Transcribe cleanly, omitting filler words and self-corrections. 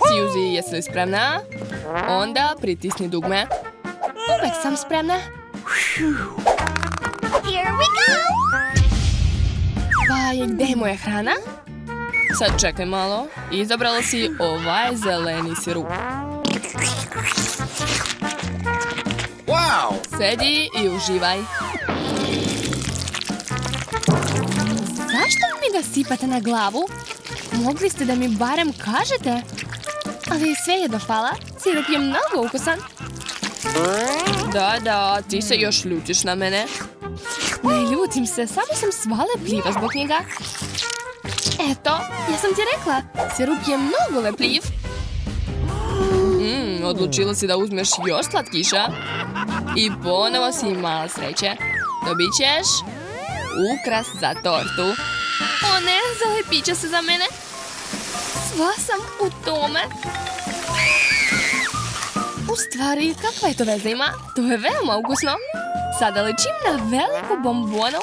Suzy, jesi li spremna? Onda pritisni dugme. Uvek sam spremna. Here we go! Pa, gdje je moja hrana? Sad čekaj malo. Izabrala si ovaj zeleni sirup. Wow! Sedi i uživaj. Zašto mi ga sipate na glavu? Mogli ste da mi barem kažete? Ali sve je hvala. Sirup je mnogo ukusan. Da, ti se još ljutiš na mene. Ne ljutim se, samo sam sva lepljiva zbog njega. Eto, ja sam ti rekla, sirup je mnogo lepljiv. Odlučila si da uzmeš još slatkiša. I ponovo si imala sreće. Dobit ćeš ukras za tortu. O ne, zalepit će se za mene. Sva sam u tome. U stvari, kakva je to veze ima? To je veoma ukusno. Sada ličim na veliku bombonu.